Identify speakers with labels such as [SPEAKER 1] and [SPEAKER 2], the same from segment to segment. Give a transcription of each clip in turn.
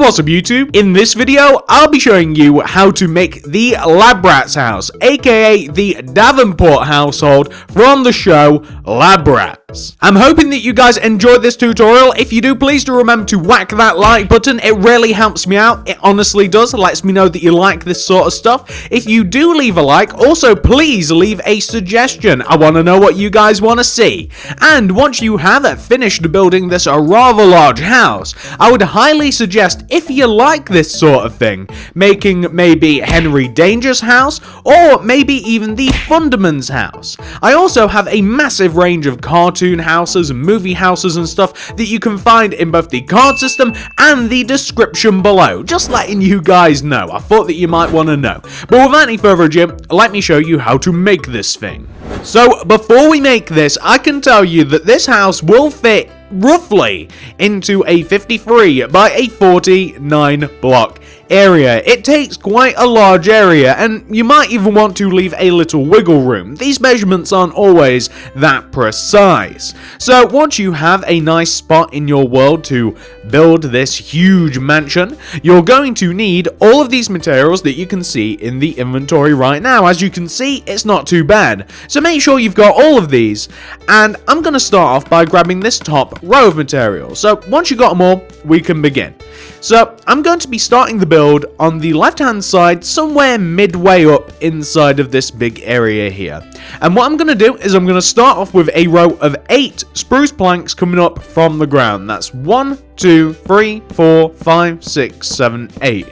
[SPEAKER 1] What's up YouTube? In this video, I'll be showing you how to make the Lab Rats house, aka the Davenport household from the show Lab Rats. I'm hoping that you guys enjoyed this tutorial. If you do, please do remember to whack that like button. It really helps me out. It honestly does. It lets me know that you like this sort of stuff. If you do leave a like, also please leave a suggestion. I want to know what you guys want to see. And once you have finished building this rather large house, I would highly suggest, if you like this sort of thing, making maybe Henry Danger's house, or maybe even the Funderman's house. I also have a massive range of cartoon houses and movie houses and stuff that you can find in both the card system and the description below. Just letting you guys know. I thought that you might want to know. But without any further ado, let me show you how to make this thing. So, before we make this, I can tell you that this house will fit roughly into a 53 by a 49 block area. It takes quite a large area, and you might even want to leave a little wiggle room. These measurements aren't always that precise. So once you have a nice spot in your world to build this huge mansion, you're going to need all of these materials that you can see in the inventory right now. As you can see, it's not too bad. So make sure you've got all of these, and I'm going to start off by grabbing this top row of materials. So once you've got them all, we can begin. So I'm going to be starting the build on the left hand side, somewhere midway up inside of this big area here. And what I'm going to do is I'm going to start off with a row of 8 spruce planks coming up from the ground. That's 1, 2, 3, 4, 5, 6, 7, 8.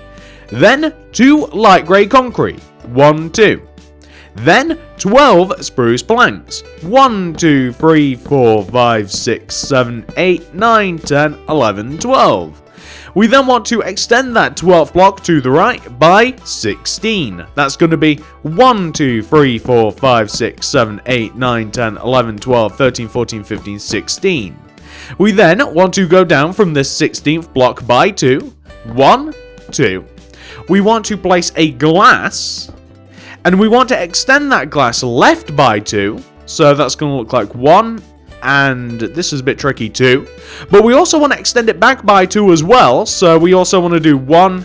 [SPEAKER 1] Then 2 light grey concrete. 1, 2. Then 12 spruce planks. 1, 2, 3, 4, 5, 6, 7, 8, 9, 10, 11, 12. We then want to extend that 12th block to the right by 16. That's going to be 1, 2, 3, 4, 5, 6, 7, 8, 9, 10, 11, 12, 13, 14, 15, 16. We then want to go down from this 16th block by 2. 1, 2. We want to place a glass, and we want to extend that glass left by 2. So that's going to look like 1, and this is a bit tricky too. But we also want to extend it back by 2 as well. So we also want to do 1,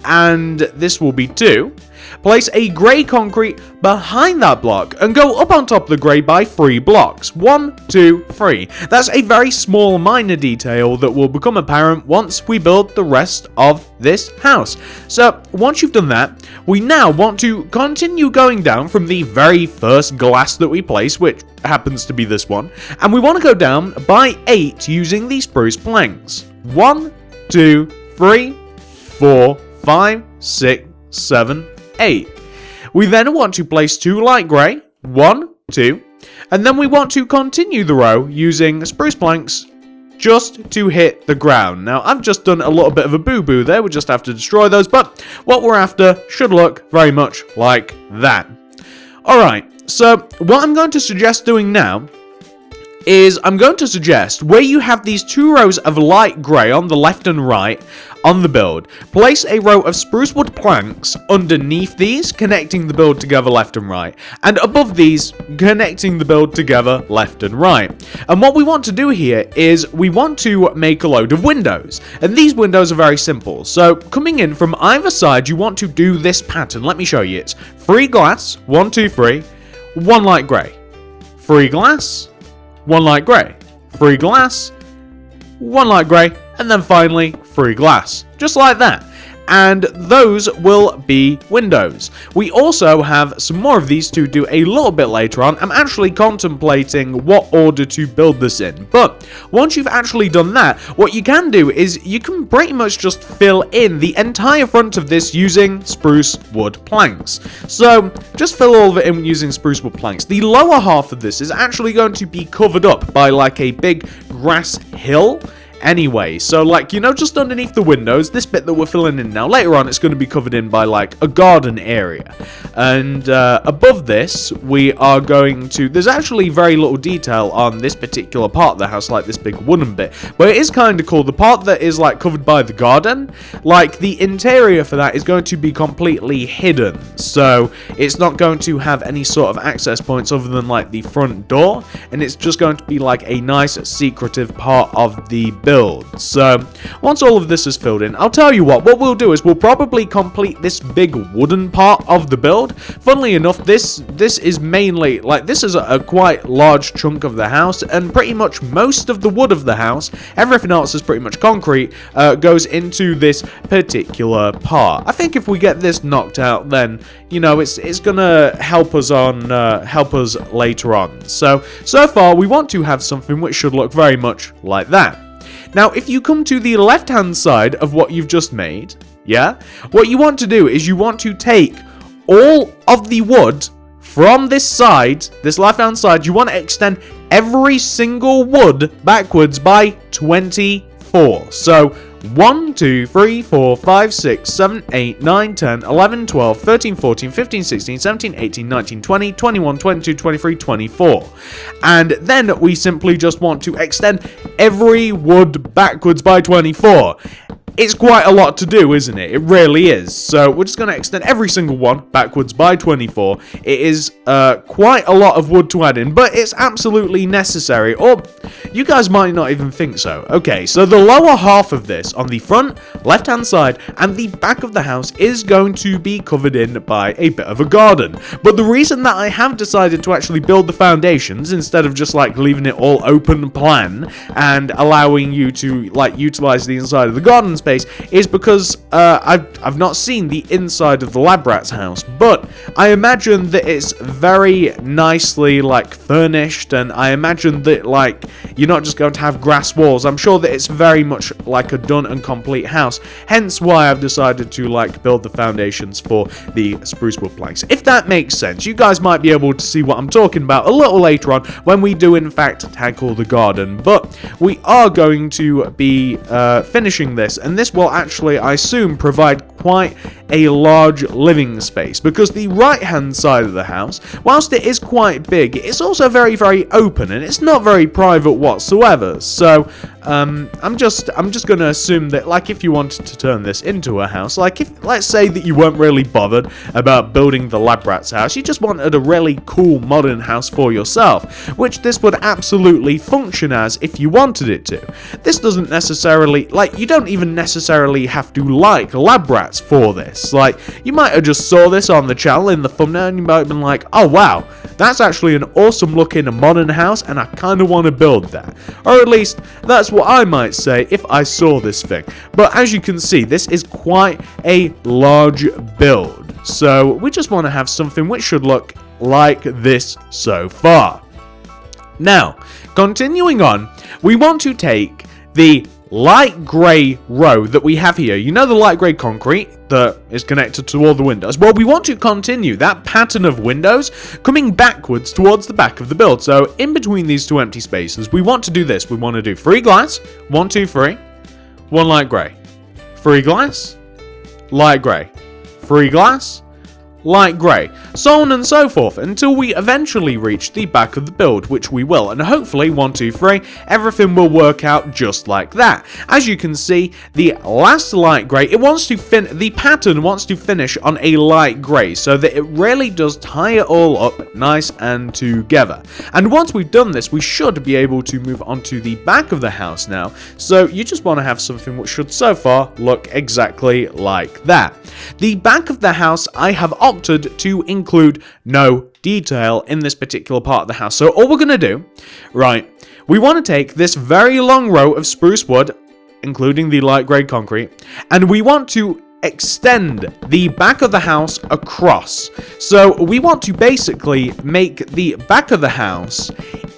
[SPEAKER 1] and this will be 2. Place a grey concrete behind that block and go up on top of the grey by 3 blocks. 1, 2, 3. That's a very small minor detail that will become apparent once we build the rest of this house. So once you've done that, we now want to continue going down from the very first glass that we place, which happens to be this one, and we want to go down by 8 using these spruce planks. 1, 2, 3, 4, 5, 6, 7, 8. We then want to place 2 light grey, 1, 2, and then we want to continue the row using spruce planks just to hit the ground. Now, I've just done a little bit of a boo-boo there. We just have to destroy those, but what we're after should look very much like that. Alright, so what I'm going to suggest doing now is I'm going to suggest where you have these 2 rows of light grey on the left and right on the build, place a row of spruce wood planks underneath these, connecting the build together left and right, and above these, connecting the build together left and right. And what we want to do here is we want to make a load of windows, and these windows are very simple. So coming in from either side, you want to do this pattern. Let me show you. It's 3 glass, 1, 2, 3, 1 light grey, 3 glass, 1 light grey, 3 glass, 1 light grey, and then finally 3 glass. Just like that. And those will be windows. We also have some more of these to do a little bit later on. I'm actually contemplating what order to build this in. But once you've actually done that, what you can do is you can pretty much just fill in the entire front of this using spruce wood planks. So just fill all of it in using spruce wood planks. The lower half of this is actually going to be covered up by like a big grass hill anyway. So like, you know, just underneath the windows, this bit that we're filling in now, later on it's going to be covered in by like a garden area. And above this, we are going to, there's actually very little detail on this particular part of the house, like this big wooden bit, but it is kind of cool. The part that is like covered by the garden, like the interior for that is going to be completely hidden. So it's not going to have any sort of access points other than like the front door, and it's just going to be like a nice secretive part of the building. build. So once all of this is filled in, I'll tell you what we'll do is we'll probably complete this big wooden part of the build. Funnily enough, this is mainly, like, this is a quite large chunk of the house, and pretty much most of the wood of the house, everything else is pretty much concrete, goes into this particular part. I think if we get this knocked out, then, you know, it's gonna help us later on. So far we want to have something which should look very much like that. Now, if you come to the left-hand side of what you've just made, yeah, what you want to do is you want to take all of the wood from this side, this left-hand side, you want to extend every single wood backwards by 24. So 1, 2, 3, 4, 5, 6, 7, 8, 9, 10, 11, 12, 13, 14, 15, 16, 17, 18, 19, 20, 21, 22, 23, 24. And then we simply just want to extend every wood backwards by 24. It's quite a lot to do, isn't it? It really is. So we're just going to extend every single one backwards by 24. It is quite a lot of wood to add in, but it's absolutely necessary. Or you guys might not even think so. Okay, so the lower half of this, on the front, left-hand side, and the back of the house is going to be covered in by a bit of a garden. But the reason that I have decided to actually build the foundations, instead of just like leaving it all open plan and allowing you to like utilize the inside of the garden space, is because I've not seen the inside of the lab rat's house, but I imagine that it's very nicely like furnished, and I imagine that like you're not just going to have grass walls. I'm sure that it's very much like a done and complete house, hence why I've decided to like build the foundations for the spruce wood planks. If that makes sense, you guys might be able to see what I'm talking about a little later on when we do in fact tackle the garden, but we are going to be finishing this, and this will actually, I assume, provide quite a large living space, because the right hand side of the house, whilst it is quite big, it's also very, very open, and it's not very private whatsoever. So I'm just going to assume that, like, if you wanted to turn this into a house, like, if let's say that you weren't really bothered about building the lab rat's house, you just wanted a really cool modern house for yourself, which this would absolutely function as if you wanted it to. This doesn't necessarily, like, you don't even necessarily have to like lab rats for this. Like, you might have just saw this on the channel in the thumbnail and you might have been like, oh wow, that's actually an awesome looking modern house and I kind of want to build that. Or at least that's what I might say if I saw this thing. But as you can see, this is quite a large build, so we just want to have something which should look like this so far. Now, continuing on, we want to take the light grey row that we have here. You know, the light grey concrete that is connected to all the windows? Well, we want to continue that pattern of windows coming backwards towards the back of the build. So in between these two empty spaces, we want to do this. We want to do 3 glass, 1, 2, 3, 1 light grey, 3 glass, light grey, 3 glass, light grey, so on and so forth, until we eventually reach the back of the build, which we will, and hopefully 1, 2, 3, everything will work out just like that. As you can see, the last light grey, the pattern wants to finish on a light grey, so that it really does tie it all up nice and together. And once we've done this, we should be able to move on to the back of the house now, so you just want to have something which should so far look exactly like that. The back of the house, I have opted to include no detail in this particular part of the house. So all we're going to do, right, we want to take this very long row of spruce wood, including the light grey concrete, and we want to extend the back of the house across. So we want to basically make the back of the house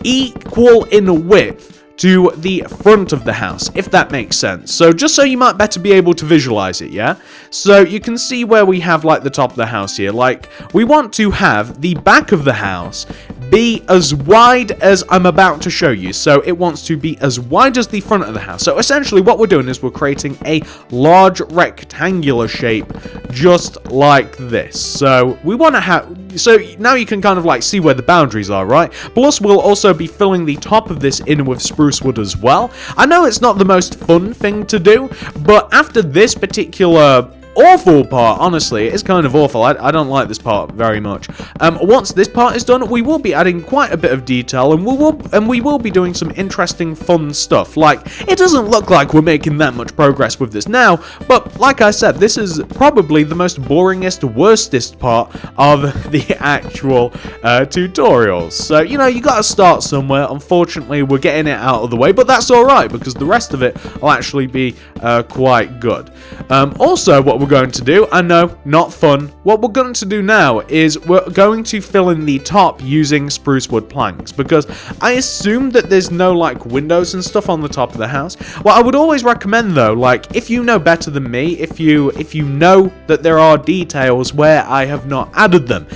[SPEAKER 1] equal in width to the front of the house, if that makes sense. So just so you might better be able to visualize it, yeah? So you can see where we have like the top of the house here. Like, we want to have the back of the house be as wide as I'm about to show you. So it wants to be as wide as the front of the house. So essentially what we're doing is we're creating a large rectangular shape just like this. So we want to have, so now you can kind of like see where the boundaries are, right? Plus we'll also be filling the top of this in with spruce wood as well. I know it's not the most fun thing to do, but after this particular
[SPEAKER 2] awful part, honestly. It's kind of awful. I don't like this part very much. Once this part is done, we will be adding quite a bit of detail, and we will be doing some interesting, fun stuff. Like, it doesn't look like we're making that much progress with this now, but like I said, this is probably the most boringest, worstest part of the actual tutorials. So, you know, you gotta start somewhere. Unfortunately, we're getting it out of the way, but that's alright, because the rest of it will actually be quite good. Also, what we're going to do, I know, not fun, what we're going to do now is we're going to fill in the top using spruce wood planks, because I assume that there's no, like, windows and stuff on the top of the house. Well, I would always recommend, though, like, if you know better than me, if you know that there are details where I have not added them.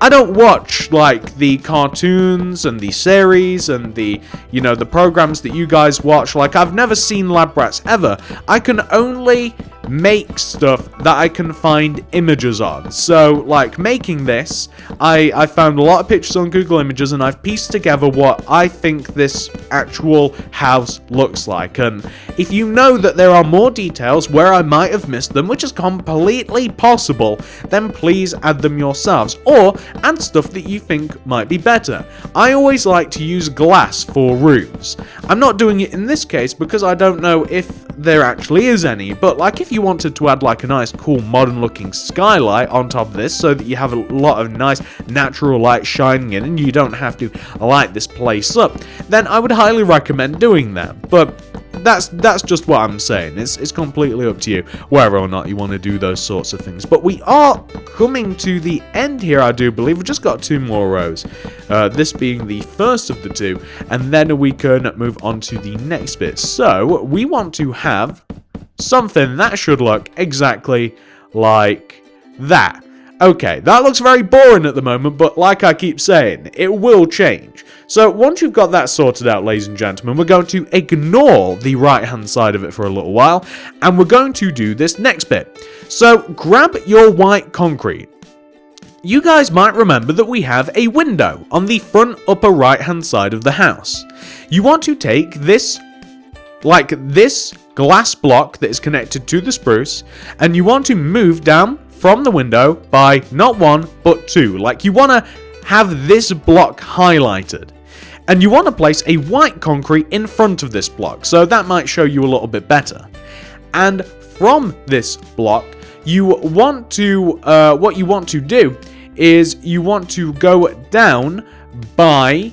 [SPEAKER 2] I don't watch, like, the cartoons and the series and the, you know, the programs that you guys watch. Like, I've never seen Lab Rats ever. I can only make stuff that I can find images of. So, like, making this, I found a lot of pictures on Google Images, and I've pieced together what I think this actual house looks like. And if you know that there are more details where I might have missed them, which is completely possible, then please add them yourselves, or add stuff that you think might be better. I always like to use glass for roofs. I'm not doing it in this case because I don't know if there actually is any, but like if you wanted to add like a nice cool modern looking skylight on top of this so that you have a lot of nice natural light shining in and you don't have to light this place up, then I would highly recommend doing that. But that's just what I'm saying. It's completely up to you whether or not you want to do those sorts of things. But we are coming to the end here, I do believe. We've just got 2 more rows. This being the first of the 2, and then we can move on to the next bit. So we want to have something that should look exactly like that. Okay, that looks very boring at the moment, but like I keep saying, it will change. So once you've got that sorted out, ladies and gentlemen, we're going to ignore the right-hand side of it for a little while, and we're going to do this next bit. So grab your white concrete. You guys might remember that we have a window on the front upper right-hand side of the house. You want to take this, like this glass block that is connected to the spruce, and you want to move down from the window by not 1 but 2. Like, you want to have this block highlighted, and you want to place a white concrete in front of this block, so that might show you a little bit better. And from this block, you want to what you want to do is you want to go down by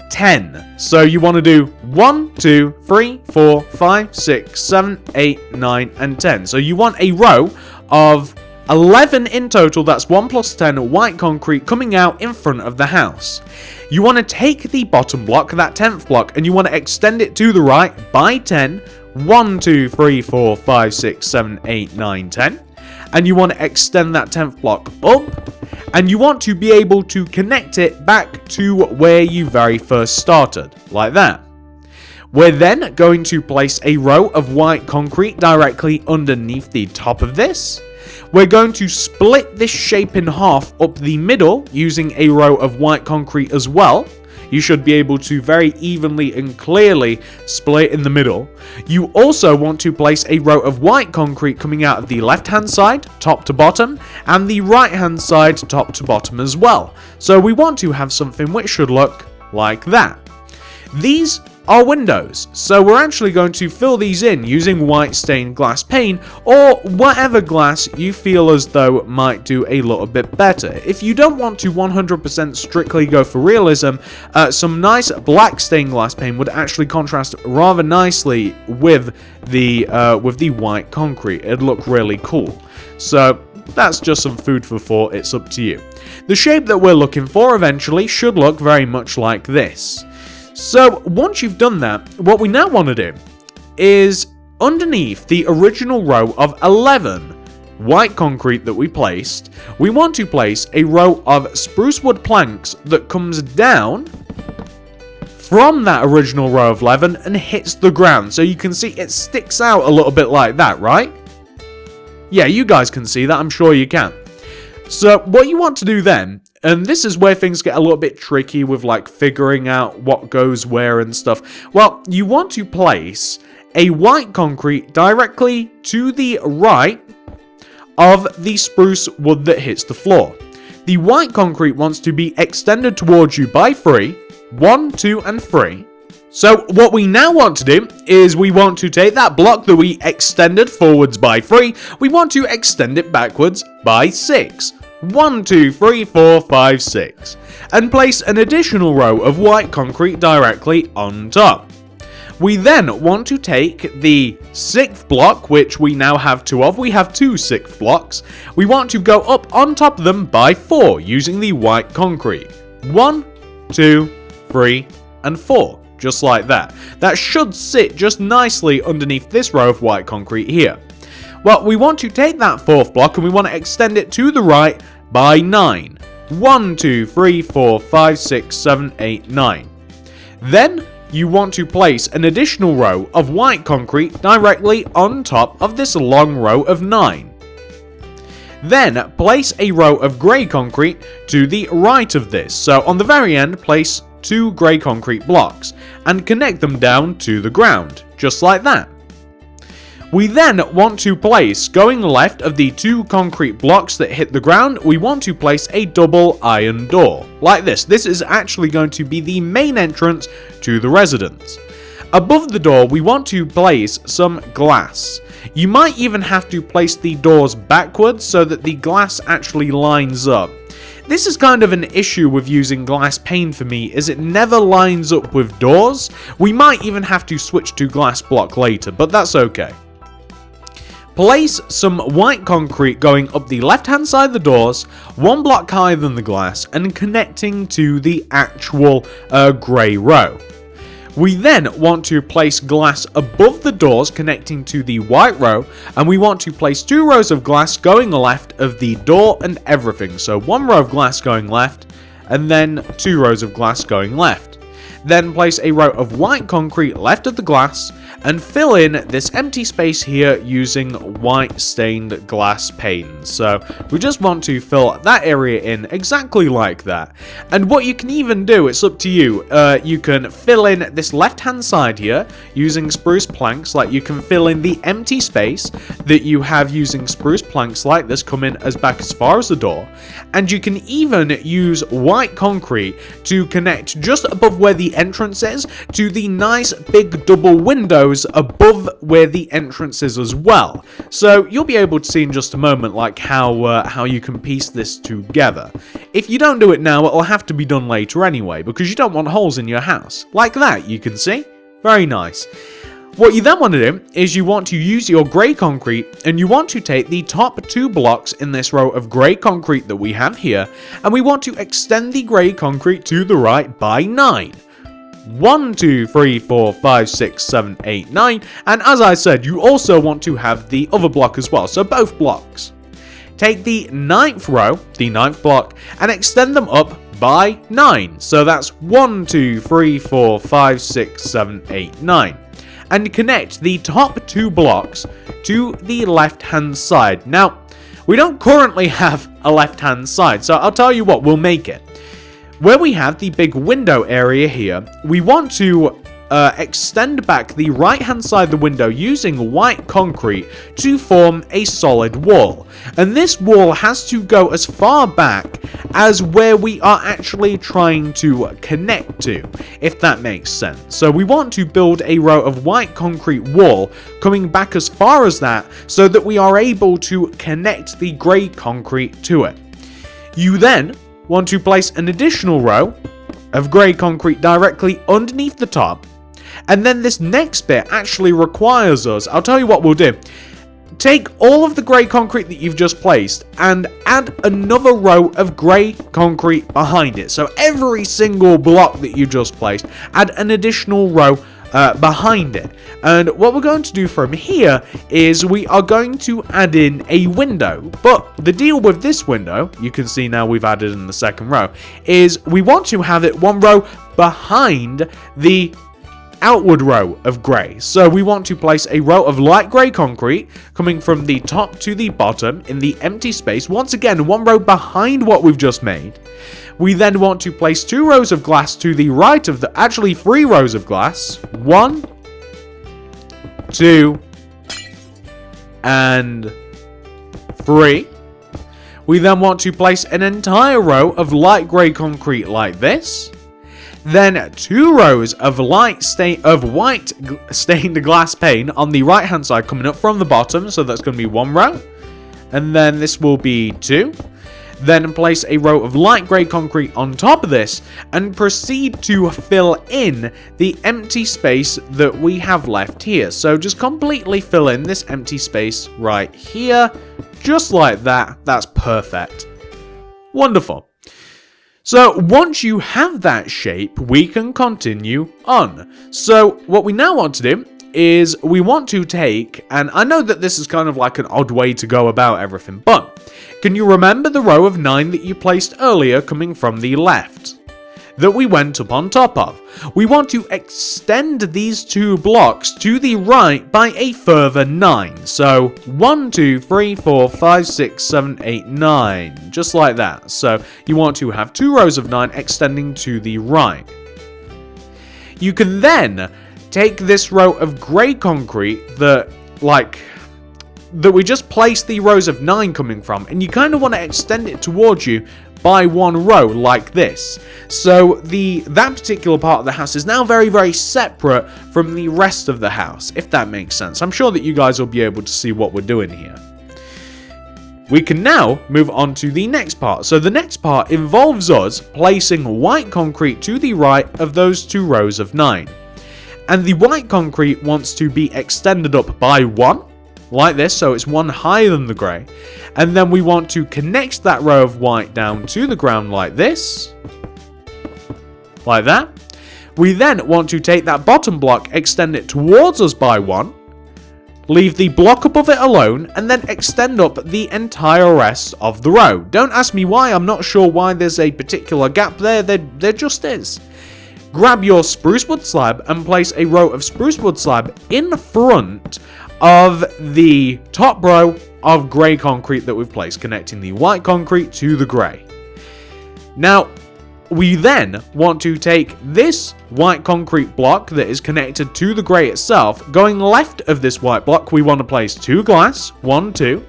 [SPEAKER 2] 10. So you want to do 1, 2, 3, 4, 5, 6, 7, 8, 9, and 10. So you want a row of 11 in total. That's 1 plus 10 white concrete coming out in front of the house. You want to take the bottom block, that 10th block, and you want to extend it to the right by 10. 1, 2, 3, 4, 5, 6, 7, 8, 9, 10. And you want to extend that 10th block up, and you want to be able to connect it back to where you very first started, like that. We're then going to place a row of white concrete directly underneath the top of this. We're going to split this shape in half up the middle using a row of white concrete as well. You should be able to very evenly and clearly split in the middle. You also want to place a row of white concrete coming out of the left-hand side, top to bottom, and the right-hand side, top to bottom as well. So we want to have something which should look like that. These are windows, so we're actually going to fill these in using white stained glass pane, or whatever glass you feel as though might do a little bit better. If you don't want to 100% strictly go for realism, some nice black stained glass pane would actually contrast rather nicely with the white concrete. It'd look really cool. So that's just some food for thought. It's up to you. The shape that we're looking for eventually should look very much like this. So once you've done that, what we now want to do is underneath the original row of 11 white concrete that we placed, we want to place a row of spruce wood planks that comes down from that original row of 11 and hits the ground. So you can see it sticks out a little bit like that, right? Yeah, you guys can see that, I'm sure you can. So what you want to do then, and this is where things get a little bit tricky with like figuring out what goes where and stuff. Well, you want to place a white concrete directly to the right of the spruce wood that hits the floor. The white concrete wants to be extended towards you by 3, 1, 2, and 3. So what we now want to do is we want to take that block that we extended forwards by 3, we want to extend it backwards by 6. 1, 2, 3, 4, 5, 6. And place an additional row of white concrete directly on top. We then want to take the 6th block, which we now have 2 of. We have 2 6th blocks. We want to go up on top of them by 4 using the white concrete. 1, 2, 3, and 4. Just like that. That should sit just nicely underneath this row of white concrete here. Well, we want to take that 4th block and we want to extend it to the right by 9. 1, 2, 3, 4, 5, 6, 7, 8, 9. Then you want to place an additional row of white concrete directly on top of this long row of 9. Then place a row of grey concrete to the right of this. So on the very end, place 2 grey concrete blocks and connect them down to the ground, just like that. We then want to place, going left of the 2 concrete blocks that hit the ground, we want to place a double iron door, like this. This is actually going to be the main entrance to the residence. Above the door, we want to place some glass. You might even have to place the doors backwards so that the glass actually lines up. This is kind of an issue with using glass pane for me, as it never lines up with doors. We might even have to switch to glass block later, but that's okay. Place some white concrete going up the left hand side of the doors, 1 block higher than the glass, and connecting to the actual grey row. We then want to place glass above the doors connecting to the white row, and we want to place 2 rows of glass going left of the door and everything. So 1 row of glass going left, and then 2 rows of glass going left. Then place a row of white concrete left of the glass, and fill in this empty space here using white stained glass panes. So we just want to fill that area in exactly like that. And what you can even do, it's up to you, you can fill in this left hand side here using spruce planks. Like, you can fill in the empty space that you have using spruce planks like this, come in as back as far as the door. And you can even use white concrete to connect just above where the entrance is to the nice big double windows above where the entrance is as well. So you'll be able to see in just a moment like how you can piece this together. If you don't do it now, it'll have to be done later anyway, because you don't want holes in your house. Like that, you can see. Very nice. What you then want to do is you want to use your grey concrete, and you want to take the top 2 blocks in this row of grey concrete that we have here, and we want to extend the grey concrete to the right by 9. 1, 2, 3, 4, 5, 6, 7, 8, 9. And as I said, you also want to have the other block as well, so both blocks. Take the 9th row, the 9th block, and extend them up by 9. So that's 1, 2, 3, 4, 5, 6, 7, 8, 9. And connect the top 2 blocks to the left-hand side. Now, we don't currently have a left-hand side, so I'll tell you what, we'll make it. Where we have the big window area here, we want to extend back the right hand side of the window using white concrete to form a solid wall. And this wall has to go as far back as where we are actually trying to connect to, if that makes sense. So we want to build a row of white concrete wall coming back as far as that, so that we are able to connect the grey concrete to it. You then want to place an additional row of grey concrete directly underneath the top, and then this next bit actually requires us, I'll tell you what we'll do, take all of the grey concrete that you've just placed and add another row of grey concrete behind it. So every single block that you just placed, add an additional row behind it. And what we're going to do from here is we are going to add in a window. But the deal with this window, you can see now we've added in the 2nd row, is we want to have it 1 row behind the outward row of grey. So we want to place a row of light grey concrete coming from the top to the bottom in the empty space. Once again, 1 row behind what we've just made. We then want to place 2 rows of glass to the right of the, actually 3 rows of glass. 1, 2, and 3. We then want to place an entire row of light grey concrete like this. Then 2 rows of white stained glass pane on the right hand side coming up from the bottom, so that's going to be 1 row. And then this will be 2. Then place a row of light grey concrete on top of this and proceed to fill in the empty space that we have left here. So just completely fill in this empty space right here, just like that. That's perfect. Wonderful. So once you have that shape, we can continue on. So what we now want to do is we want to take, and I know that this is kind of like an odd way to go about everything, but can you remember the row of 9 that you placed earlier coming from the left that we went up on top of? We want to extend these 2 blocks to the right by a further 9. So 1, 2, 3, 4, 5, 6, 7, 8, 9. Just like that. So you want to have 2 rows of 9 extending to the right. You can then take this row of grey concrete that we just placed the rows of 9 coming from, and you kind of want to extend it towards you by 1 row like this. So that particular part of the house is now very, very separate from the rest of the house, if that makes sense. I'm sure that you guys will be able to see what we're doing here. We can now move on to the next part. So the next part involves us placing white concrete to the right of those 2 rows of 9. And the white concrete wants to be extended up by 1, like this, so it's 1 higher than the grey. And then we want to connect that row of white down to the ground like this. Like that. We then want to take that bottom block, extend it towards us by 1. Leave the block above it alone, and then extend up the entire rest of the row. Don't ask me why, I'm not sure why there's a particular gap there, there just is. Grab your spruce wood slab and place a row of spruce wood slab in front of the top row of grey concrete that we've placed, connecting the white concrete to the grey. Now, we then want to take this white concrete block that is connected to the grey itself. Going left of this white block, we want to place 2 glass, 1, 2,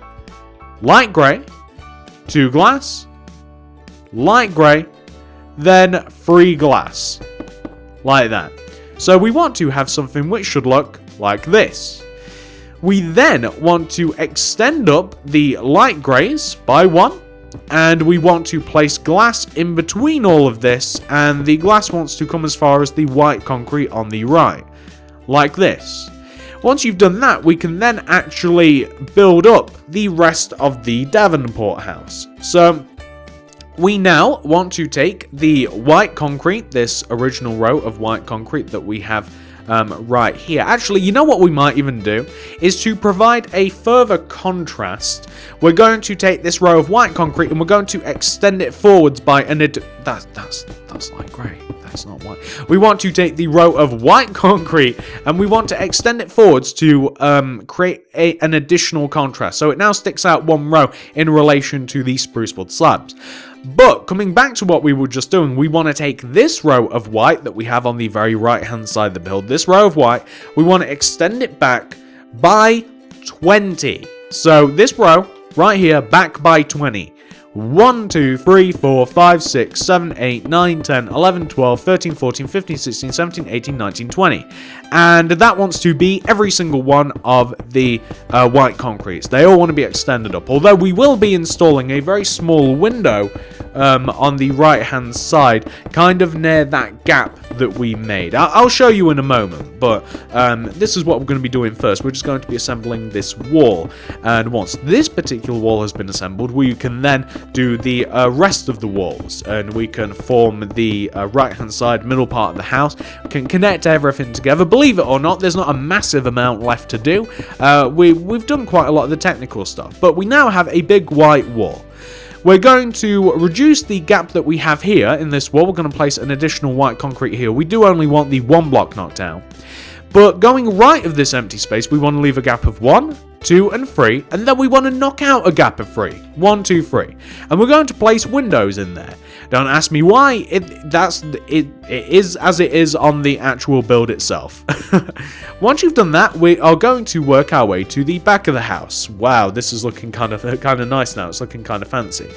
[SPEAKER 2] light grey, 2 glass, light grey, then 3 glass. Like that. So we want to have something which should look like this. We then want to extend up the light greys by 1, and we want to place glass in between all of this, and the glass wants to come as far as the white concrete on the right, like this. Once you've done that, we can then actually build up the rest of the Davenport house. So we now want to take the white concrete, this original row of white concrete that we have right here. Actually, you know what we might even do is to provide a further contrast. We're going to take this row of white concrete and we're going to extend it forwards by that's light grey. That's not white. We want to take the row of white concrete and we want to extend it forwards to create an additional contrast. So it now sticks out 1 row in relation to the spruce wood slabs. But coming back to what we were just doing, we want to take this row of white that we have on the very right hand side of the build, this row of white, we want to extend it back by 20. So this row right here, back by 20. 1, 2, 3, 4, 5, 6, 7, 8, 9, 10, 11, 12, 13, 14, 15, 16, 17, 18, 19, 20. And that wants to be every single one of the white concretes. They all want to be extended up. Although we will be installing a very small window on the right hand side, kind of near that gap that we made. I'll show you in a moment, but this is what we're going to be doing first. We're just going to be assembling this wall. And once this particular wall has been assembled, we can then do the rest of the walls, and we can form the right hand side middle part of the house. We can connect everything together. Believe it or not, there's not a massive amount left to do. We've done quite a lot of the technical stuff, but we now have a big white wall. We're going to reduce the gap that we have here in this wall. We're going to place an additional white concrete here. We do only want the 1 block knocked out, but going right of this empty space, we want to leave a gap of 1, 2, and 3, and then we want to knock out a gap of 3. 1, 2, 3. And we're going to place windows in there. Don't ask me why, it is as it is on the actual build itself. Once you've done that, we are going to work our way to the back of the house. Wow, this is looking kind of nice now. It's looking kind of fancy.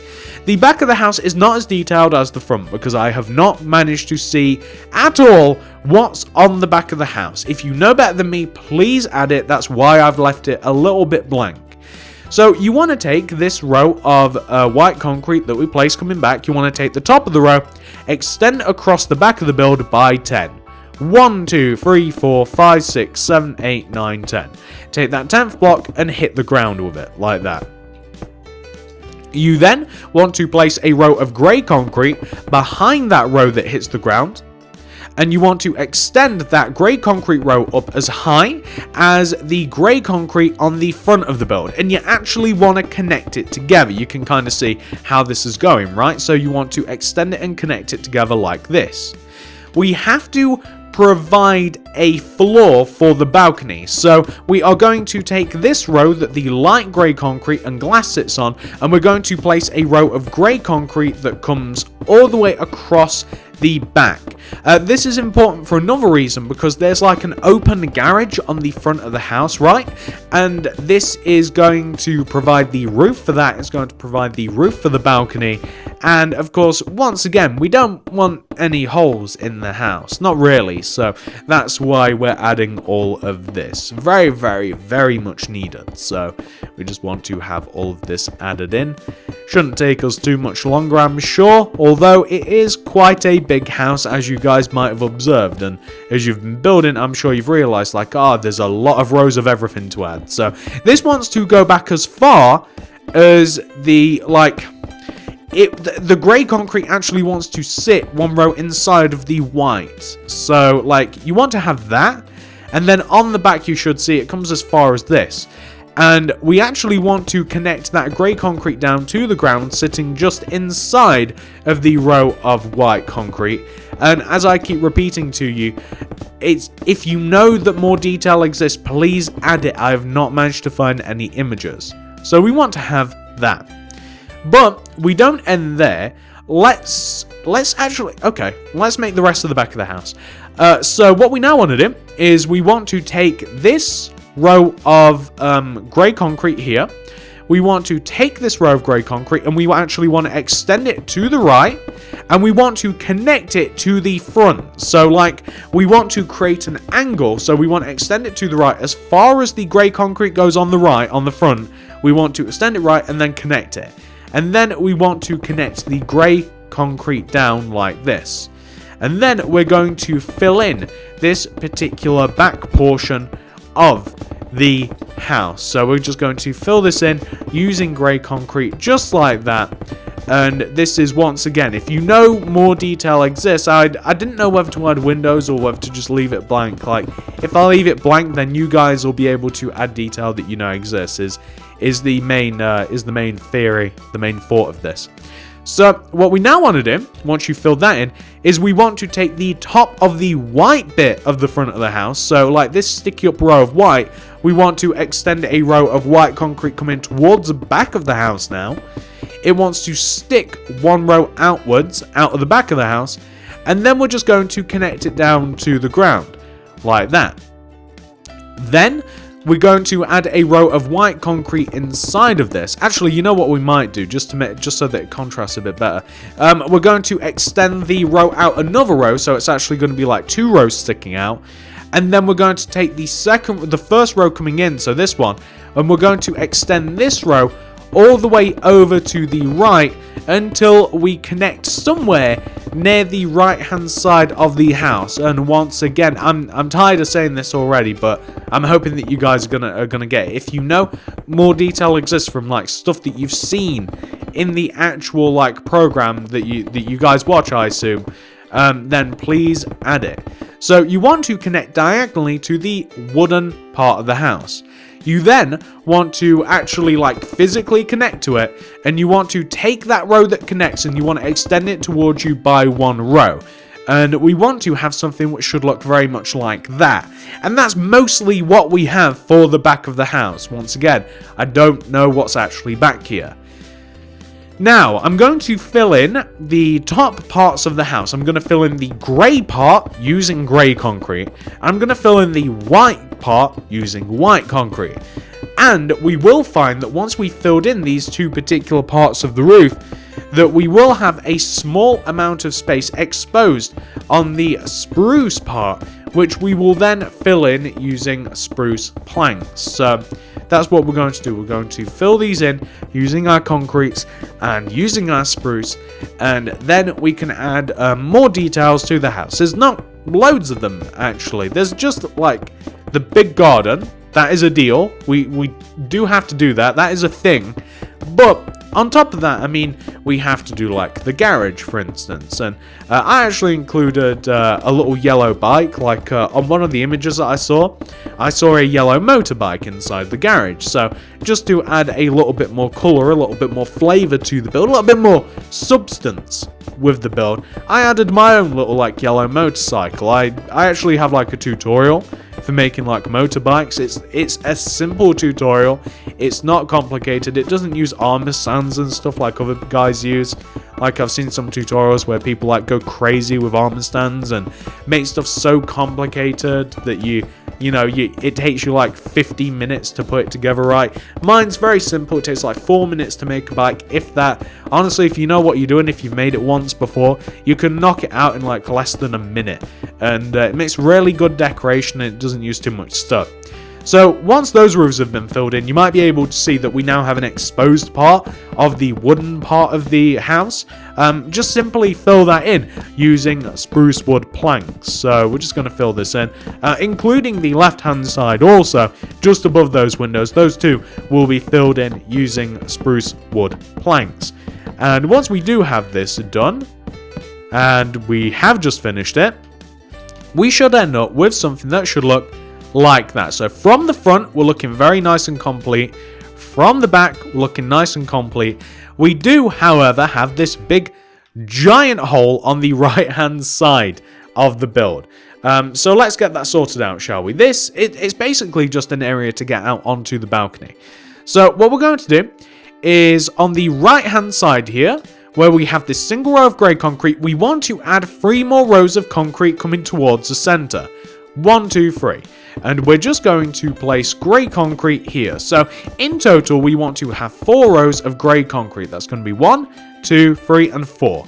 [SPEAKER 2] The back of the house is not as detailed as the front because I have not managed to see at all what's on the back of the house. If you know better than me, please add it. That's why I've left it a little bit blank. So you want to take this row of white concrete that we placed coming back. You want to take the top of the row, extend across the back of the build by 10. 1, 2, 3, 4, 5, 6, 7, 8, 9, 10. Take that 10th block and hit the ground with it, like that. You then want to place a row of grey concrete behind that row that hits the ground. And you want to extend that grey concrete row up as high as the grey concrete on the front of the build. And you actually want to connect it together. You can kind of see how this is going, right? So you want to extend it and connect it together like this. We have to provide a floor for the balcony. So we are going to take this row that the light grey concrete and glass sits on, and we're going to place a row of grey concrete that comes all the way across the back. This is important for another reason, because there's like an open garage on the front of the house, right? And this is going to provide the roof for that. It's going to provide the roof for the balcony. And of course, once again, we don't want any holes in the house. Not really. So that's why we're adding all of this. Very, very, very much needed. So we just want to have all of this added in. Shouldn't take us too much longer, I'm sure. Although it is quite a big house, as you guys might have observed. And as you've been building, I'm sure you've realized, like, there's a lot of rows of everything to add. So this wants to go back as far as the, like, the grey concrete actually wants to sit one row inside of the white. So, like, you want to have that. And then on the back, you should see it comes as far as this. And we actually want to connect that grey concrete down to the ground, sitting just inside of the row of white concrete. And as I keep repeating to you, if you know that more detail exists, please add it. I have not managed to find any images. So we want to have that. But we don't end there. Let's actually, okay, let's make the rest of the back of the house. So what we now want to do is we want to take this row of grey concrete here. We want to take this row of grey concrete and we actually want to extend it to the right, and we want to connect it to the front. So, like, we want to create an angle. So we want to extend it to the right as far as the grey concrete goes on the right, on the front. We want to extend it right and then connect it. And then we want to connect the grey concrete down like this. And then we're going to fill in this particular back portion of the house. So we're just going to fill this in using grey concrete just like that. And this is, once again, if you know more detail exists, I didn't know whether to add windows or whether to just leave it blank. Like, if I leave it blank, then you guys will be able to add detail that you know exists. Is the main theory, the main thought of this. So what we now want to do, once you filled that in, is we want to take the top of the white bit of the front of the house. So like this sticky up row of white, we want to extend a row of white concrete coming towards the back of the house now. It wants to stick one row outwards, out of the back of the house, and then we're just going to connect it down to the ground, like that. Then we're going to add a row of white concrete inside of this. Actually, you know what we might do, just so that it contrasts a bit better. We're going to extend the row out another row, so it's actually going to be like 2 rows sticking out. And then we're going to take the first row coming in, so this one, and we're going to extend this row all the way over to the right until we connect somewhere near the right hand side of the house. And once again, I'm tired of saying this already, but I'm hoping that you guys are gonna get it. If you know more detail exists from like stuff that you've seen in the actual like program that you guys watch, I assume, then please add it. So you want to connect diagonally to the wooden part of the house. You then want to actually like physically connect to it, and you want to take that row that connects and you want to extend it towards you by 1 row. And we want to have something which should look very much like that. And that's mostly what we have for the back of the house. Once again, I don't know what's actually back here. Now, I'm going to fill in the top parts of the house. I'm going to fill in the grey part using grey concrete. I'm going to fill in the white part using white concrete. And we will find that once we filled in these two particular parts of the roof, that we will have a small amount of space exposed on the spruce part, which we will then fill in using spruce planks. So that's what we're going to do. We're going to fill these in using our concretes and using our spruce, and then we can add more details to the house. There's not loads of them, actually. There's just like the big garden. That is a deal. We do have to do that. That is a thing. But on top of that, I mean, we have to do like the garage, for instance. And I actually included a little yellow bike. Like on one of the images that I saw a yellow motorbike inside the garage. So just to add a little bit more color, a little bit more flavor to the build, a little bit more substance with the build, I added my own little like yellow motorcycle. I actually have like a tutorial for making like motorbikes. It's a simple tutorial. It's not complicated. It doesn't use armor stands and stuff like other guys use. Like I've seen some tutorials where people like go crazy with armor stands and make stuff so complicated that it takes you like 50 minutes to put it together right. Mine's very simple. It takes like 4 minutes to make a bike, if that. Honestly, if you know what you're doing, if you've made it once before, you can knock it out in like less than a minute. And it makes really good decoration and it doesn't use too much stuff. So once those roofs have been filled in, you might be able to see that we now have an exposed part of the wooden part of the house. Just simply fill that in using spruce wood planks. So we're just going to fill this in, including the left hand side also, just above those windows. Those two will be filled in using spruce wood planks. And once we do have this done, and we have just finished it, we should end up with something that should look like that. So from the front, we're looking very nice and complete. From the back, we're looking nice and complete. We do, however, have this big giant hole on the right hand side of the build. So let's get that sorted out, shall we? It's basically just an area to get out onto the balcony. So what we're going to do is on the right hand side here, where we have this single row of grey concrete, we want to add 3 more rows of concrete coming towards the center. 1, 2, 3. And we're just going to place grey concrete here. So in total, we want to have 4 rows of grey concrete. That's going to be 1, 2, 3, and 4.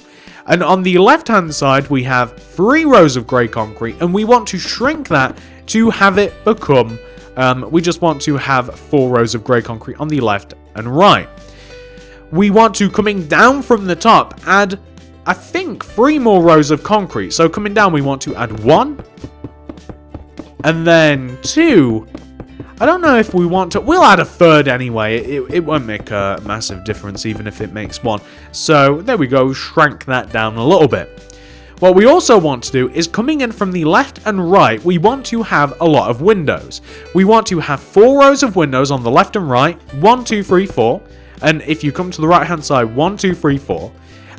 [SPEAKER 2] And on the left-hand side, we have 3 rows of grey concrete, and we want to shrink that to have it become, we just want to have 4 rows of grey concrete on the left and right. We want to, coming down from the top, add, I think, 3 more rows of concrete. So coming down, we want to add 1, and then 2. I don't know if we want to. We'll add a 3rd anyway. It won't make a massive difference even if it makes 1. So there we go. Shrank that down a little bit. What we also want to do is coming in from the left and right, we want to have a lot of windows. We want to have 4 rows of windows on the left and right. 1, 2, 3, 4. And if you come to the right hand side, 1, 2, 3, 4.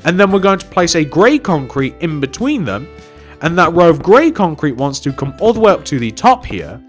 [SPEAKER 2] And then we're going to place a grey concrete in between them. And that row of grey concrete wants to come all the way up to the top here.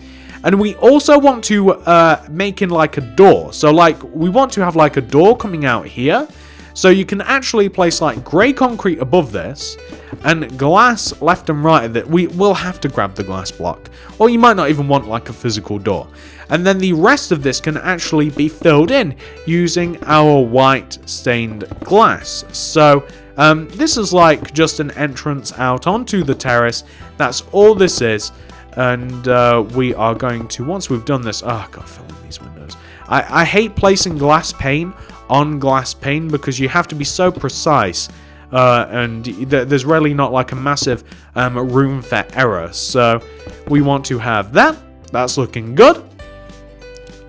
[SPEAKER 2] And we also want to make in like a door. So like we want to have like a door coming out here. So you can actually place like grey concrete above this and glass left and right. That we will have to grab the glass block. Or you might not even want like a physical door. And then the rest of this can actually be filled in using our white stained glass. So this is like just an entrance out onto the terrace. That's all this is. And we are going to, once we've done this, oh, I've got to fill in these windows. I hate placing glass pane on glass pane because you have to be so precise. And there's really not like a massive room for error. So we want to have that. That's looking good.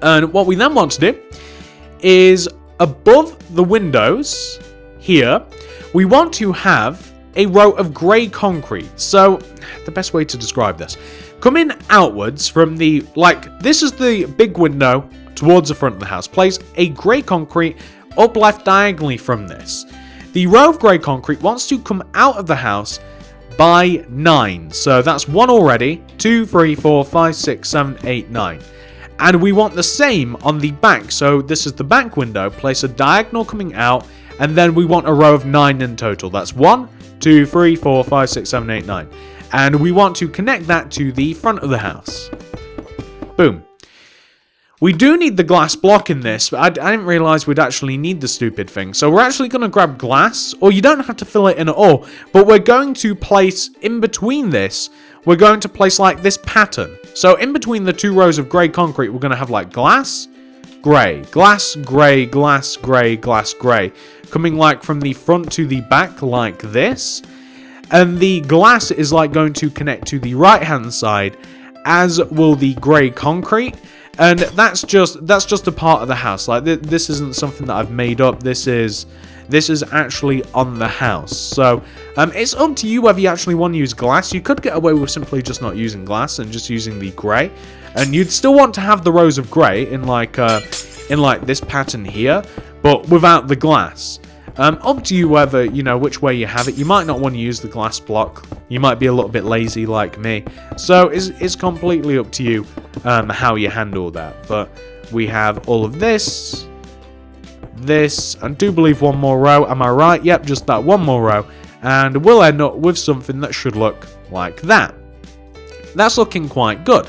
[SPEAKER 2] And what we then want to do is above the windows here, we want to have a row of grey concrete. So the best way to describe this, coming outwards from the, like, this is the big window towards the front of the house. Place a grey concrete up left diagonally from this. The row of grey concrete wants to come out of the house by 9. So that's 1 already. 2, 3, 4, 5, 6, 7, 8, 9. And we want the same on the back. So this is the back window. Place a diagonal coming out And then we want a row of 9 in total. That's 1, 2, 3, 4, 5, 6, 7, 8, 9. And we want to connect that to the front of the house. Boom. We do need the glass block in this, but I didn't realize we'd actually need the stupid thing. So we're actually going to grab glass, or you don't have to fill it in at all, but we're going to place in between this, we're going to place like this pattern. So in between the 2 rows of grey concrete, we're going to have like glass, grey, glass, grey, glass, grey, glass, grey, coming like from the front to the back like this. And the glass is like going to connect to the right hand side, as will the grey concrete. And that's just a part of the house. Like this isn't something that I've made up. This is actually on the house. So it's up to you whether you actually want to use glass. You could get away with simply just not using glass and just using the grey, and you'd still want to have the rows of grey in like this pattern here, but without the glass. Up to you whether, you know, which way you have it. You might not want to use the glass block. You might be a little bit lazy like me. So it's completely up to you how you handle that. But we have all of this, and I do believe one more row. Am I right? Yep, just that one more row. And we'll end up with something that should look like that. That's looking quite good.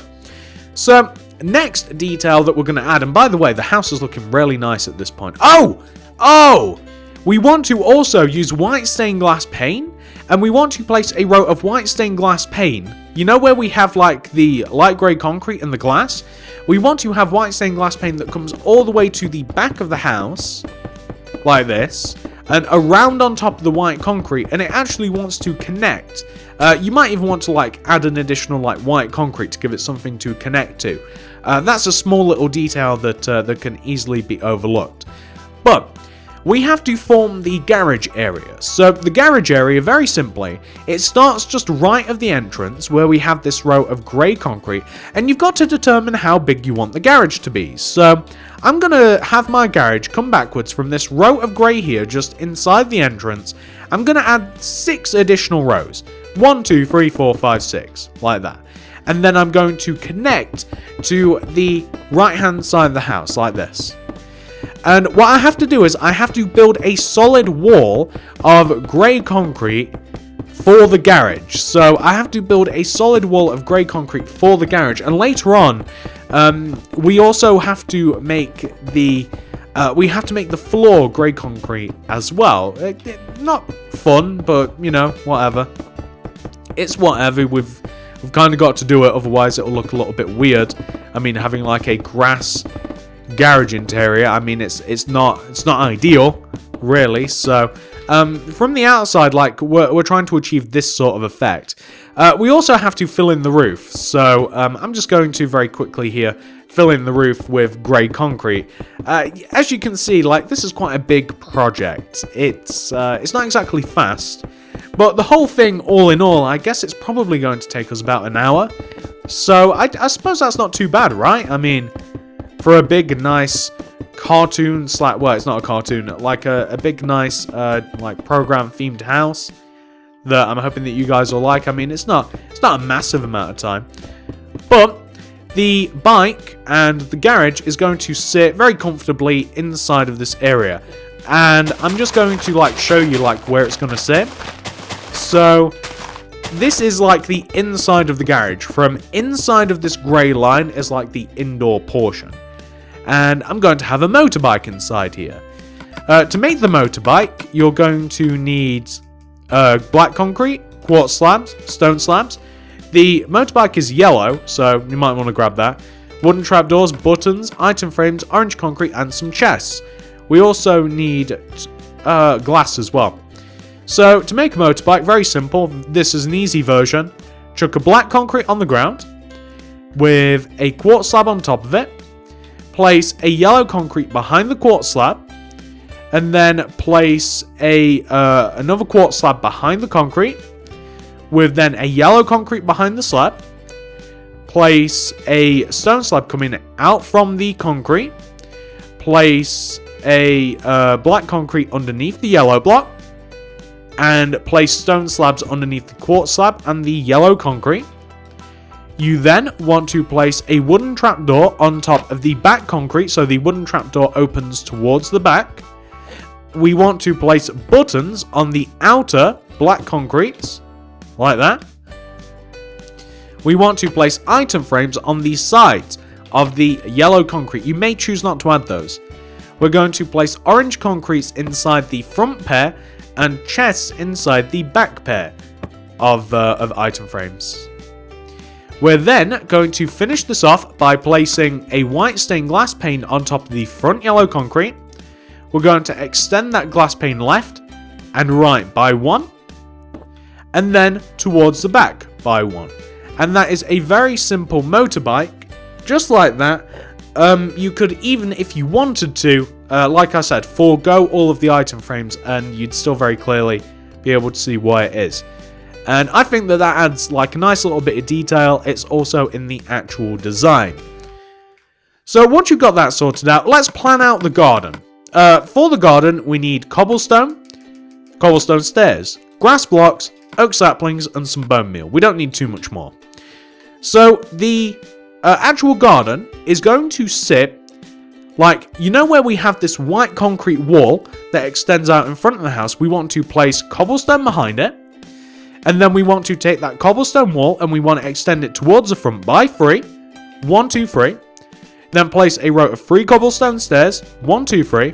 [SPEAKER 2] So next detail that we're going to add, and by the way, the house is looking really nice at this point. Oh! We want to also use white stained glass pane, and we want to place a row of white stained glass pane. You know where we have like the light grey concrete and the glass? We want to have white stained glass pane that comes all the way to the back of the house, like this, and around on top of the white concrete, and it actually wants to connect. You might even want to like add an additional like white concrete to give it something to connect to. That's a small little detail that can easily be overlooked. But we have to form the garage area. So the garage area, very simply, it starts just right of the entrance where we have this row of grey concrete, and you've got to determine how big you want the garage to be. So I'm going to have my garage come backwards from this row of grey here just inside the entrance. I'm going to add 6 additional rows. 1, 2, 3, 4, 5, 6, like that. And then I'm going to connect to the right hand side of the house like this. And what I have to do is I have to build a solid wall of grey concrete for the garage. So I have to build a solid wall of grey concrete for the garage. And later on, we also have to make the floor grey concrete as well. Not fun, but you know, whatever. It's whatever. We've kind of got to do it, otherwise it'll look a little bit weird. I mean, having like a grass garage interior, I mean, it's not ideal, really. So from the outside, like we're trying to achieve this sort of effect. We also have to fill in the roof. So I'm just going to very quickly here fill in the roof with grey concrete. As you can see, like this is quite a big project. It's not exactly fast, but the whole thing, all in all, I guess it's probably going to take us about an hour. So I suppose that's not too bad, right? I mean, for a big, nice cartoon well, it's not a cartoon, like a big, nice, like program-themed house that I'm hoping that you guys will like. I mean, it's not a massive amount of time, but the bike and the garage is going to sit very comfortably inside of this area, and I'm just going to like show you like where it's going to sit. So this is like the inside of the garage. From inside of this grey line is like the indoor portion. And I'm going to have a motorbike inside here. To make the motorbike, you're going to need black concrete, quartz slabs, stone slabs. The motorbike is yellow, so you might want to grab that. Wooden trapdoors, buttons, item frames, orange concrete, and some chests. We also need glass as well. So to make a motorbike, very simple. This is an easy version. Chuck a black concrete on the ground with a quartz slab on top of it. Place a yellow concrete behind the quartz slab, and then place another quartz slab behind the concrete, with then a yellow concrete behind the slab. Place a stone slab coming out from the concrete. Place a black concrete underneath the yellow block, and place stone slabs underneath the quartz slab and the yellow concrete. You then want to place a wooden trapdoor on top of the back concrete, so the wooden trapdoor opens towards the back. we want to place buttons on the outer black concretes, like that. We want to place item frames on the sides of the yellow concrete. You may choose not to add those. We're going to place orange concretes inside the front pair and chests inside the back pair of item frames. We're then going to finish this off by placing a white stained glass pane on top of the front yellow concrete. We're going to extend that glass pane left and right by 1, and then towards the back by 1. And that is a very simple motorbike, just like that. You could even, if you wanted to, like I said, forego all of the item frames, and you'd still very clearly be able to see why it is. And I think that adds like a nice little bit of detail. It's also in the actual design. So once you've got that sorted out, let's plan out the garden. For the garden, we need cobblestone stairs, grass blocks, oak saplings, and some bone meal. We don't need too much more. So the actual garden is going to sit like, you know where we have this white concrete wall that extends out in front of the house? We want to place cobblestone behind it. And then we want to take that cobblestone wall and we want to extend it towards the front by 3. 1, 2, 3. Then place a row of 3 cobblestone stairs. 1, 2, 3.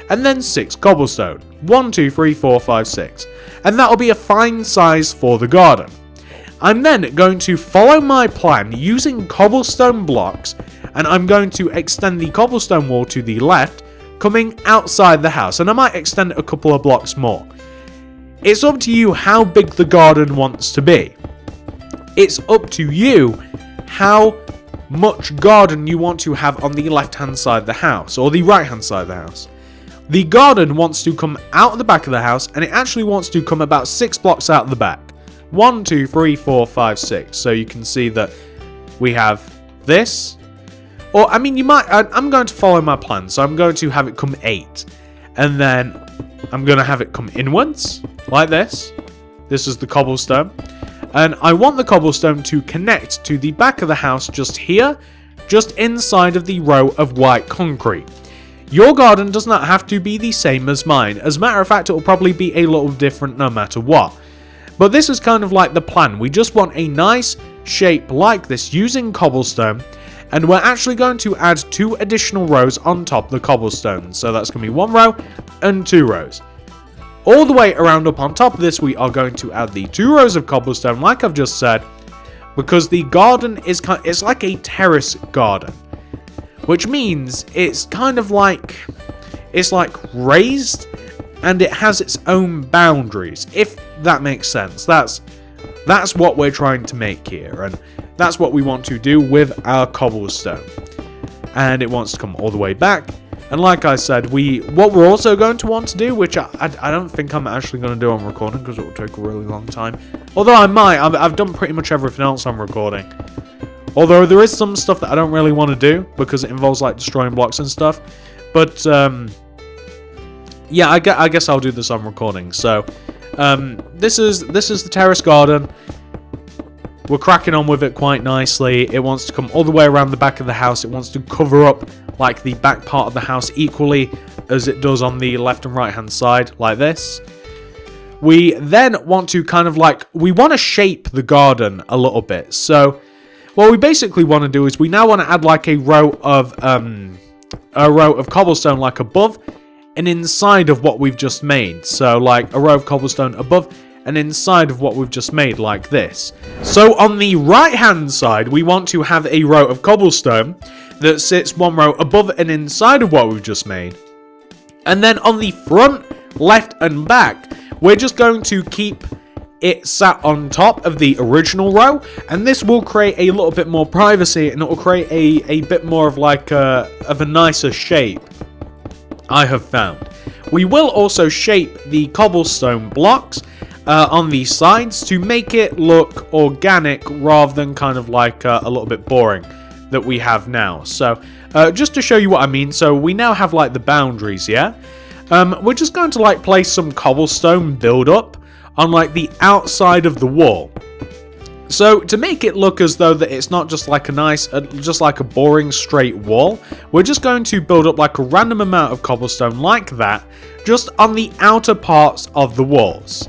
[SPEAKER 2] And then 6 cobblestone. 1, 2, 3, 4, 5, 6. And that'll be a fine size for the garden. I'm then going to follow my plan using cobblestone blocks, and I'm going to extend the cobblestone wall to the left, coming outside the house, and I might extend it a couple of blocks more. It's up to you how big the garden wants to be. It's up to you how much garden you want to have on the left-hand side of the house, or the right-hand side of the house. The garden wants to come out the back of the house, and it actually wants to come about 6 blocks out the back. 1, 2, 3, 4, 5, 6. So you can see that we have this. Or, I mean, I'm going to follow my plan. So I'm going to have it come 8. And then I'm going to have it come inwards, like this. This is the cobblestone. And I want the cobblestone to connect to the back of the house just here, just inside of the row of white concrete. Your garden does not have to be the same as mine. As a matter of fact, it will probably be a little different no matter what. But this is kind of like the plan. We just want a nice shape like this using cobblestone. And we're actually going to add 2 additional rows on top of the cobblestone. So that's going to be 1 row and 2 rows. All the way around up on top of this, we are going to add the 2 rows of cobblestone, like I've just said. Because the garden is it's like a terrace garden. Which means it's kind of like, it's like raised, and it has its own boundaries, if that makes sense. That's what we're trying to make here, and that's what we want to do with our cobblestone. And it wants to come all the way back. And like I said, what we're also going to want to do, which I don't think I'm actually going to do on recording because it will take a really long time. Although I might, I've done pretty much everything else on recording. Although there is some stuff that I don't really want to do because it involves like destroying blocks and stuff. But yeah, I guess I'll do this on recording. So this is the terrace garden. We're cracking on with it quite nicely. It wants to come all the way around the back of the house. It wants to cover up like the back part of the house equally as it does on the left and right hand side, like this. We then want to kind of like, we want to shape the garden a little bit. So what we basically want to do is we now want to add like a row of cobblestone like above and inside of what we've just made. So like a row of cobblestone above and inside of what we've just made, like this. So on the right hand side, we want to have a row of cobblestone that sits 1 row above and inside of what we've just made. And then on the front, left and back, we're just going to keep it sat on top of the original row, and this will create a little bit more privacy, and it will create a bit more of like a nicer shape, I have found. We will also shape the cobblestone blocks on the sides to make it look organic rather than kind of like a little bit boring that we have now. So just to show you what I mean, so we now have like the boundaries, yeah? We're just going to like place some cobblestone build up on like the outside of the wall. So to make it look as though that it's not just like a nice, just like a boring straight wall, we're just going to build up like a random amount of cobblestone like that, just on the outer parts of the walls.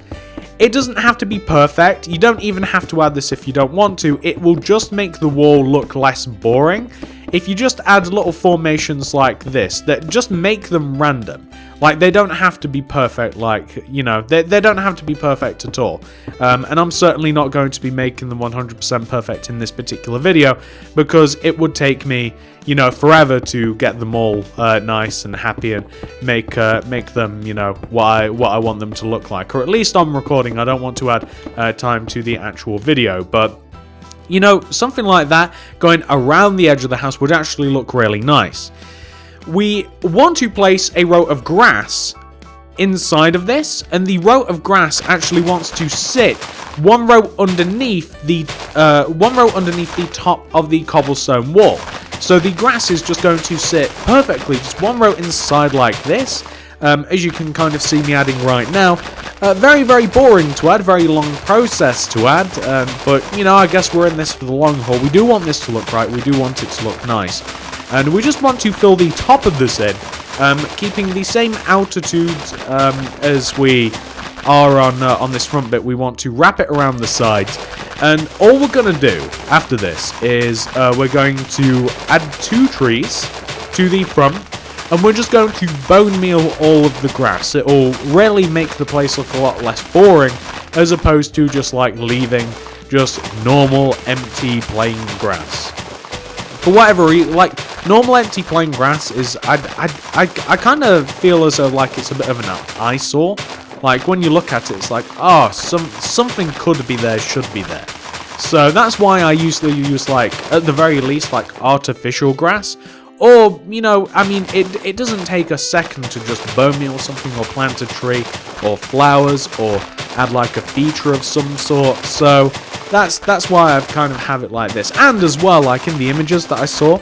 [SPEAKER 2] It doesn't have to be perfect. You don't even have to add this if you don't want to. It will just make the wall look less boring if you just add little formations like this that just make them random. Like, they don't have to be perfect, like, you know, they don't have to be perfect at all. And I'm certainly not going to be making them 100% perfect in this particular video, because it would take me, you know, forever to get them all nice and happy and make them, you know, what I want them to look like. Or at least on recording, I don't want to add time to the actual video, but you know, something like that going around the edge of the house would actually look really nice. We want to place a row of grass inside of this, and the row of grass actually wants to sit one row underneath the top of the cobblestone wall. So the grass is just going to sit perfectly, just one row inside like this. As you can kind of see me adding right now. Very, very boring to add, very long process to add, but, you know, I guess we're in this for the long haul. We do want this to look right, we do want it to look nice. And we just want to fill the top of this in, keeping the same altitude as we are on this front bit. We want to wrap it around the sides. And all we're going to do after this is we're going to add 2 trees to the front. And we're just going to bone meal all of the grass. It will really make the place look a lot less boring, as opposed to just like leaving just normal empty plain grass. For whatever reason, like normal empty plain grass is, I kind of feel as though like it's a bit of an eyesore. Like when you look at it, it's like, oh, something could be there, should be there. So that's why I usually use, like, at the very least, like artificial grass. Or, you know, I mean, it doesn't take a second to just bone meal something or plant a tree or flowers or add like a feature of some sort. So that's why I've kind of have it like this. And as well, like in the images that I saw,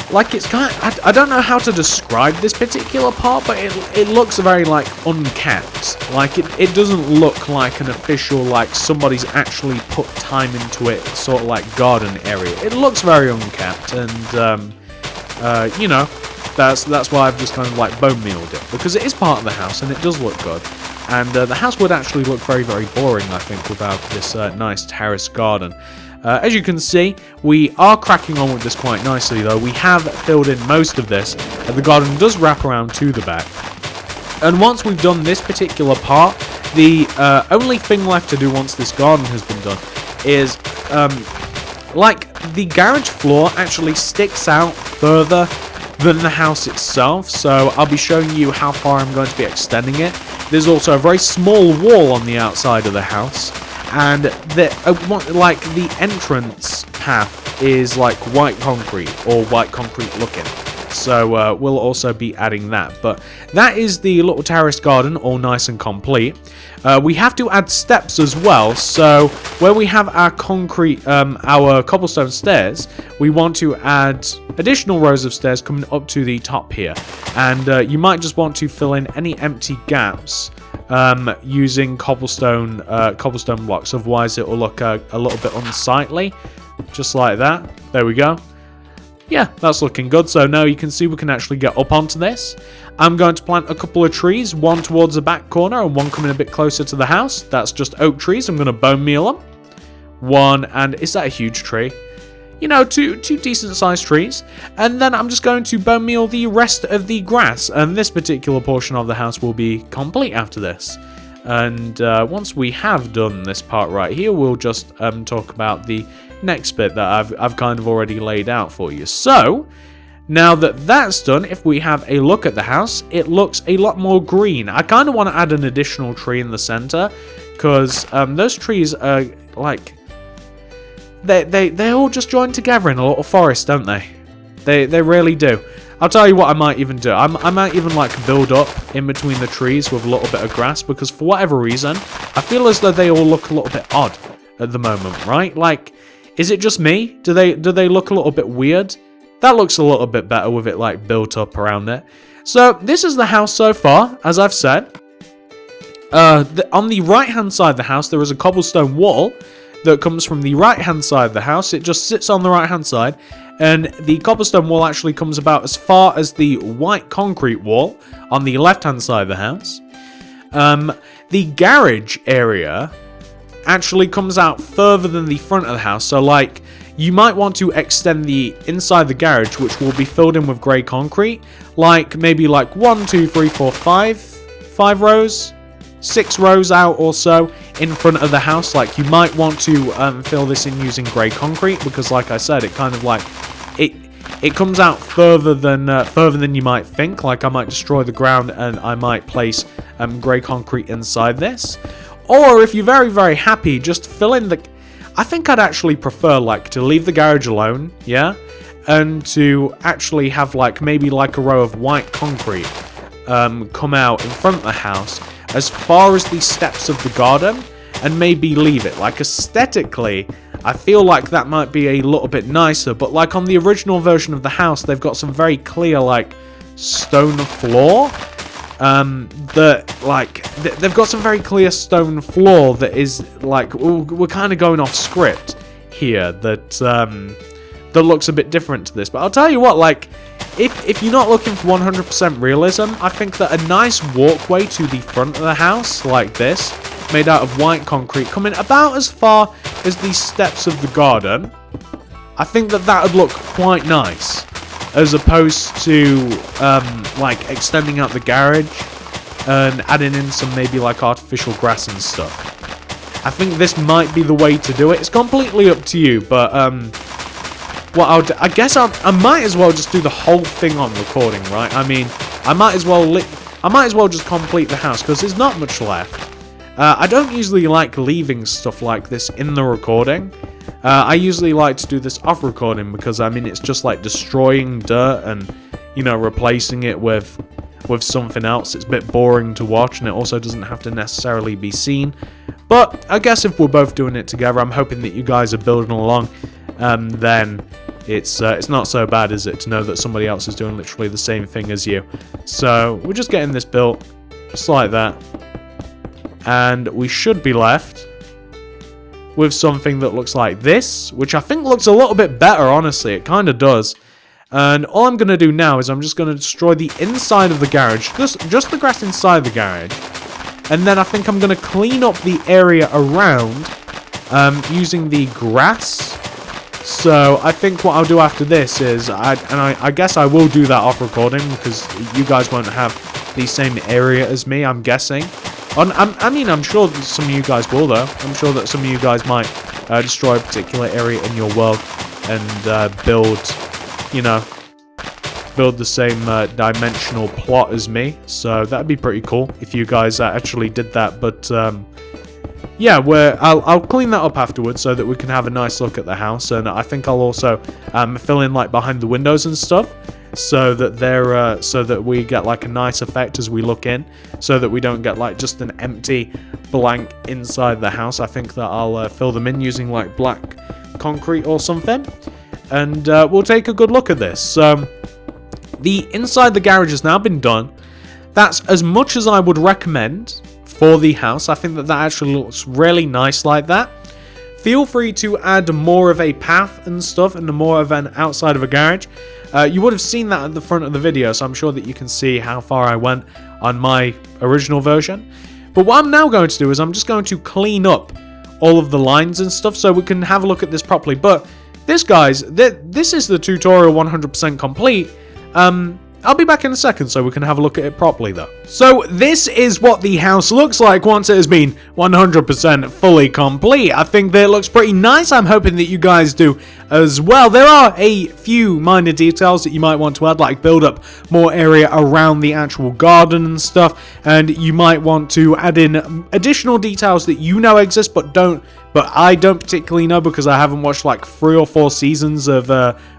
[SPEAKER 2] like it's kind of, I don't know how to describe this particular part, but it looks very like unkept. Like it doesn't look like an official, like somebody's actually put time into it, sort of like garden area. It looks very unkept, and you know, that's why I've just kind of like bone mealed it, because it is part of the house and it does look good. And the house would actually look very, very boring, I think, without this nice terrace garden. As you can see, we are cracking on with this quite nicely, though. We have filled in most of this, and the garden does wrap around to the back. And once we've done this particular part, the only thing left to do once this garden has been done is, like, the garage floor actually sticks out further than the house itself, so I'll be showing you how far I'm going to be extending it. There's also a very small wall on the outside of the house, and like the entrance path is like white concrete, or white concrete looking. So we'll also be adding that. But that is the little terrace garden, all nice and complete. We have to add steps as well. So where we have our concrete, our cobblestone stairs, we want to add additional rows of stairs coming up to the top here. And you might just want to fill in any empty gaps using cobblestone blocks. Otherwise, it will look a little bit unsightly, just like that. There we go. Yeah, that's looking good. So now you can see we can actually get up onto this. I'm going to plant a couple of trees, one towards the back corner and one coming a bit closer to the house. That's just oak trees. I'm going to bone meal them. One, and is that a huge tree? You know, two decent sized trees. And then I'm just going to bone meal the rest of the grass. And this particular portion of the house will be complete after this. And once we have done this part right here, we'll just talk about the next bit that I've kind of already laid out for you. So now that that's done, if we have a look at the house, it looks a lot more green. I kind of want to add an additional tree in the center, because those trees are like, they all just join together in a little forest, don't they? They really do. I'll tell you what I might even do. I might even like build up in between the trees with a little bit of grass, because for whatever reason, I feel as though they all look a little bit odd at the moment, right? Like, is it just me? Do they look a little bit weird? That looks a little bit better with it like built up around it. So this is the house so far, as I've said. on the right-hand side of the house, there is a cobblestone wall that comes from the right-hand side of the house. It just sits on the right-hand side, and the cobblestone wall actually comes about as far as the white concrete wall on the left-hand side of the house. The garage area actually comes out further than the front of the house, so like you might want to extend the inside the garage, which will be filled in with grey concrete, like maybe like 1, 2, 3, 4, 5 rows, 6 rows out or so in front of the house. Like you might want to fill this in using grey concrete, because like I said, it kind of like it comes out further than you might think. Like I might destroy the ground and I might place grey concrete inside this. Or if you're very, very happy, just fill in the... I think I'd actually prefer like to leave the garage alone, yeah? And to actually have like maybe like a row of white concrete come out in front of the house as far as the steps of the garden, and maybe leave it. Like aesthetically, I feel like that might be a little bit nicer, but like on the original version of the house, they've got some very clear like stone floor. They've got some very clear stone floor that is like, we're kind of going off script here, that that looks a bit different to this. But I'll tell you what, like, if you're not looking for 100% realism, I think that a nice walkway to the front of the house, like this, made out of white concrete, coming about as far as the steps of the garden, I think that would look quite nice, as opposed to like extending out the garage and adding in some maybe like artificial grass and stuff. I think this might be the way to do it. It's completely up to you, but what I'll do, I guess I might as well just do the whole thing on recording, right? I mean, I might as well just complete the house, because there's not much left. I don't usually like leaving stuff like this in the recording. I usually like to do this off recording, because I mean it's just like destroying dirt and, you know, replacing it with something else. It's a bit boring to watch, and it also doesn't have to necessarily be seen. But I guess if we're both doing it together, I'm hoping that you guys are building along, then it's not so bad, is it, to know that somebody else is doing literally the same thing as you. So we're just getting this built just like that, and we should be left with something that looks like this, which I think looks a little bit better, honestly. It kind of does. And all I'm going to do now is I'm just going to destroy the inside of the garage, just the grass inside the garage. And then I think I'm going to clean up the area around using the grass. So I think what I'll do after this is, I guess I will do that off recording, because you guys won't have the same area as me, I'm guessing. I mean, I'm sure that some of you guys will, though. I'm sure that some of you guys might destroy a particular area in your world and build the same dimensional plot as me. So that'd be pretty cool if you guys actually did that. But yeah, I'll clean that up afterwards so that we can have a nice look at the house, and I think I'll also fill in like behind the windows and stuff, so that so that we get like a nice effect as we look in, so that we don't get like just an empty blank inside the house. I think that I'll fill them in using like black concrete or something, and we'll take a good look at this. So the inside the garage has now been done. That's as much as I would recommend for the house. I think that actually looks really nice like that. Feel free to add more of a path and stuff, and more of an outside of a garage. You would have seen that at the front of the video, so I'm sure that you can see how far I went on my original version. But what I'm now going to do is I'm just going to clean up all of the lines and stuff so we can have a look at this properly. But this, guys, this is the tutorial 100% complete. I'll be back in a second so we can have a look at it properly, though. So this is what the house looks like once it has been 100% fully complete. I think that it looks pretty nice. I'm hoping that you guys do as well. There are a few minor details that you might want to add, like build up more area around the actual garden and stuff, and you might want to add in additional details that you know exist but I don't particularly know, because I haven't watched like 3 or 4 seasons of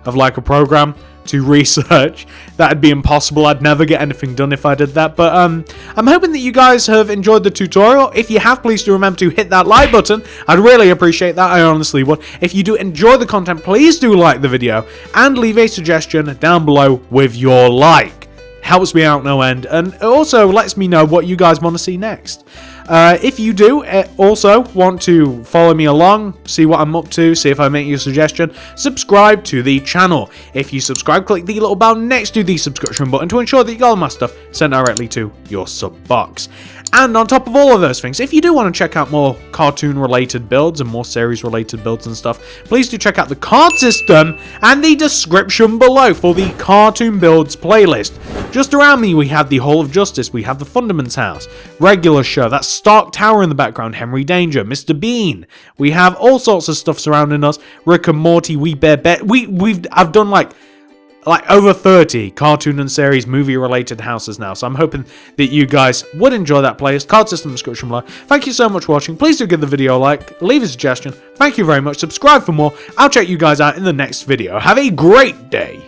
[SPEAKER 2] like a program to research. That'd be impossible. I'd never get anything done if I did that. But I'm hoping that you guys have enjoyed the tutorial. If you have, please do remember to hit that like button. I'd really appreciate that. I honestly would. If you do enjoy the content, please do like the video and leave a suggestion down below with your like. Helps me out no end, and it also lets me know what you guys want to see next. If you do also want to follow me along, see what I'm up to, see if I make you a suggestion, subscribe to the channel. If you subscribe, click the little bell next to the subscription button to ensure that you got all my stuff sent directly to your sub box. And on top of all of those things, if you do want to check out more cartoon-related builds and more series-related builds and stuff, please do check out the card system and the description below for the cartoon builds playlist. Just around me, we have the Hall of Justice, we have the Fundaments House, Regular Show, that's Stark Tower in the background, Henry Danger, Mr. Bean. We have all sorts of stuff surrounding us. Rick and Morty, We Bear Bet. I've done like over 30 cartoon and series movie related houses now, so I'm hoping that you guys would enjoy that playlist. Card system description below. Thank you so much for watching. Please do give the video a like, leave a suggestion. Thank you very much. Subscribe for more. I'll check you guys out in the next video. Have a great day.